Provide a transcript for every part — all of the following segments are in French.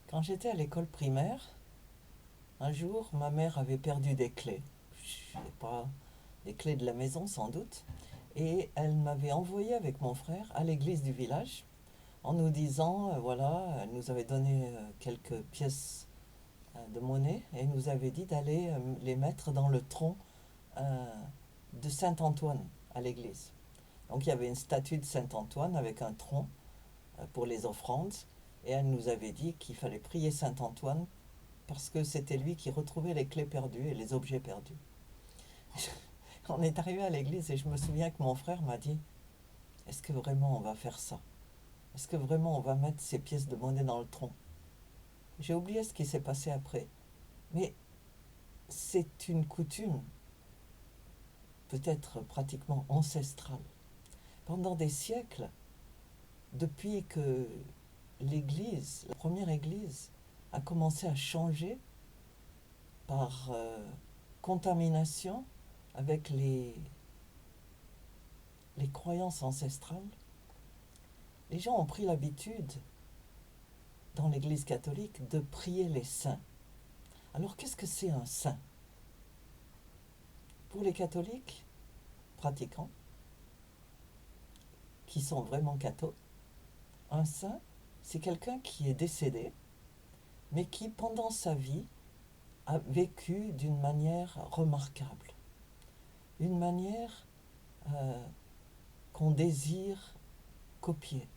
Quand j'étais à l'école primaire, un jour, ma mère avait perdu des clés. Je sais pas, des clés de la maison sans doute. Et elle m'avait envoyé avec mon frère à l'église du village en nous disant, voilà, elle nous avait donné quelques pièces de monnaie et nous avait dit d'aller les mettre dans le tronc euh, de Saint-Antoine à l'église. Donc il y avait une statue de Saint-Antoine avec un tronc pour les offrandes et elle nous avait dit qu'il fallait prier Saint-Antoine parce que c'était lui qui retrouvait les clés perdues et les objets perdus. On est arrivé à l'église et je me souviens que mon frère m'a dit, est-ce que vraiment on va faire ça? Est-ce que vraiment on va mettre ces pièces de monnaie dans le tronc? J'ai oublié ce qui s'est passé après, mais c'est une coutume peut-être pratiquement ancestrale. Pendant des siècles, depuis que l'église, la première église, a commencé à changer par contamination avec les croyances ancestrales, les gens ont pris l'habitude, dans l'église catholique, de prier les saints. Alors qu'est-ce que c'est un saint? Pour les catholiques pratiquants, qui sont vraiment cathos, un saint, c'est quelqu'un qui est décédé, mais qui, pendant sa vie, a vécu d'une manière remarquable. Une manière qu'on désire copier.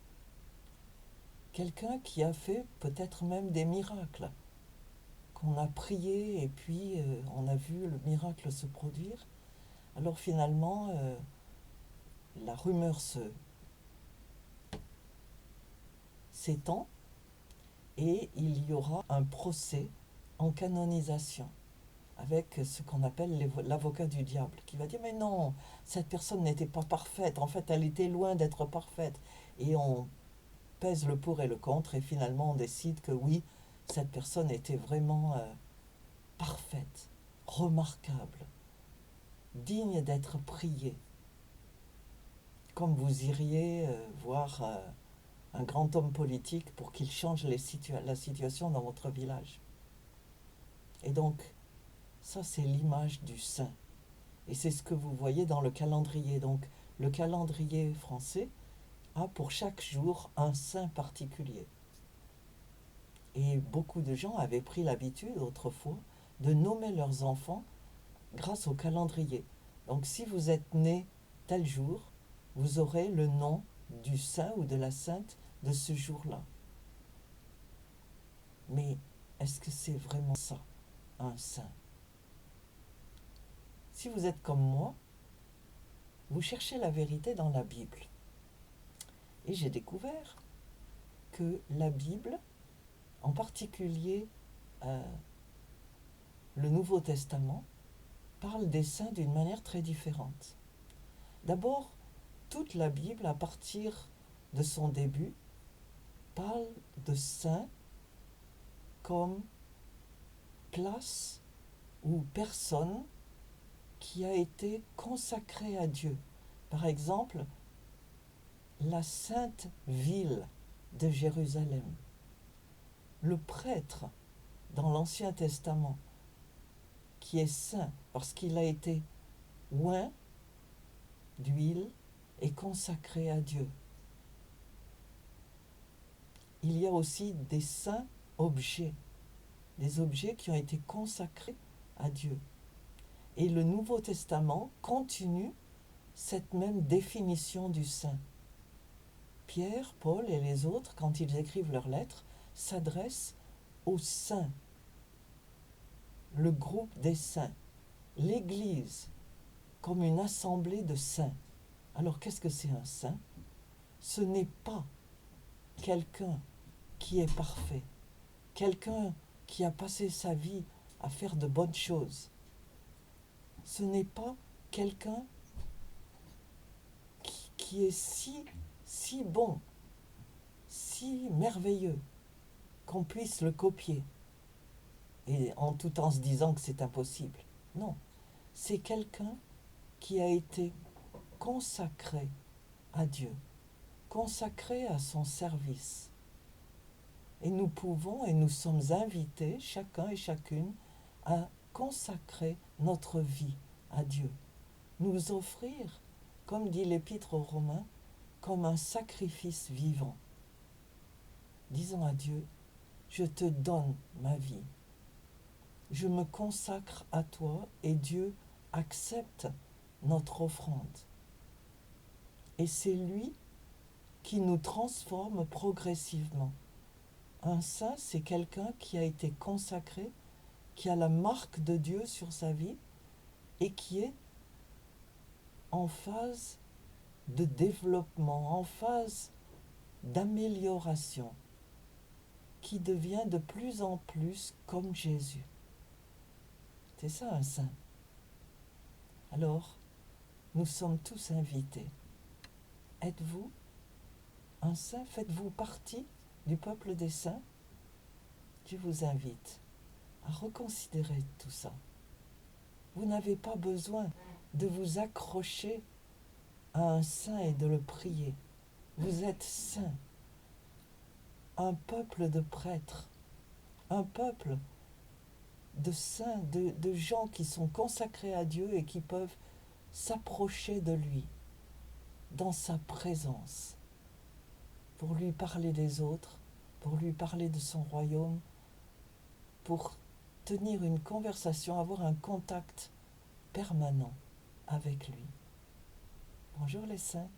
Quelqu'un qui a fait peut-être même des miracles, qu'on a prié et puis on a vu le miracle se produire. Alors finalement, la rumeur s'étend et il y aura un procès en canonisation avec ce qu'on appelle l'avocat du diable, qui va dire mais non, cette personne n'était pas parfaite, en fait elle était loin d'être parfaite. Et on pèse le pour et le contre et finalement on décide que oui, cette personne était vraiment parfaite, remarquable, digne d'être priée, comme vous iriez voir un grand homme politique pour qu'il change la situation dans votre village. Et donc, ça c'est l'image du saint. Et c'est ce que vous voyez dans le calendrier. Donc, le calendrier français a pour chaque jour un saint particulier. Et beaucoup de gens avaient pris l'habitude autrefois de nommer leurs enfants grâce au calendrier. Donc si vous êtes né tel jour, vous aurez le nom du saint ou de la sainte de ce jour-là. Mais est-ce que c'est vraiment ça, un saint? Si vous êtes comme moi, vous cherchez la vérité dans la Bible. Et j'ai découvert que la Bible, en particulier euh, le Nouveau Testament, parle des saints d'une manière très différente. D'abord, toute la Bible, à partir de son début, parle de saints comme place ou personne qui a été consacrée à Dieu. Par exemple, la sainte ville de Jérusalem. Le prêtre dans l'Ancien Testament qui est saint parce qu'il a été oint d'huile et consacré à Dieu. Il y a aussi des saints objets, des objets qui ont été consacrés à Dieu. Et le Nouveau Testament continue cette même définition du saint. Pierre, Paul et les autres, quand ils écrivent leurs lettres, s'adressent aux saints, le groupe des saints, l'Église, comme une assemblée de saints. Alors qu'est-ce que c'est un saint? Ce n'est pas quelqu'un qui est parfait, quelqu'un qui a passé sa vie à faire de bonnes choses. Ce n'est pas quelqu'un qui est si bon, si merveilleux, qu'on puisse le copier, et tout en se disant que c'est impossible. Non, c'est quelqu'un qui a été consacré à Dieu, consacré à son service, Et nous pouvons et nous sommes invités, chacun et chacune, à consacrer notre vie à Dieu. Nous offrir, comme dit l'Épître aux Romains, comme un sacrifice vivant. Disons à Dieu, je te donne ma vie. Je me consacre à toi et Dieu accepte notre offrande. Et c'est lui qui nous transforme progressivement. Un saint, c'est quelqu'un qui a été consacré, qui a la marque de Dieu sur sa vie et qui est en phase de développement, en phase d'amélioration, qui devient de plus en plus comme Jésus. C'est ça un saint. Alors, nous sommes tous invités. Êtes-vous un saint? Faites-vous partie du peuple des saints? Je vous invite à reconsidérer tout ça. Vous n'avez pas besoin de vous accrocher à un saint et de le prier. Vous êtes saints, un peuple de prêtres, un peuple de saints, de gens qui sont consacrés à Dieu et qui peuvent s'approcher de lui dans sa présence pour lui parler des autres, pour lui parler de son royaume, pour tenir une conversation, avoir un contact permanent avec lui. Bonjour les saints.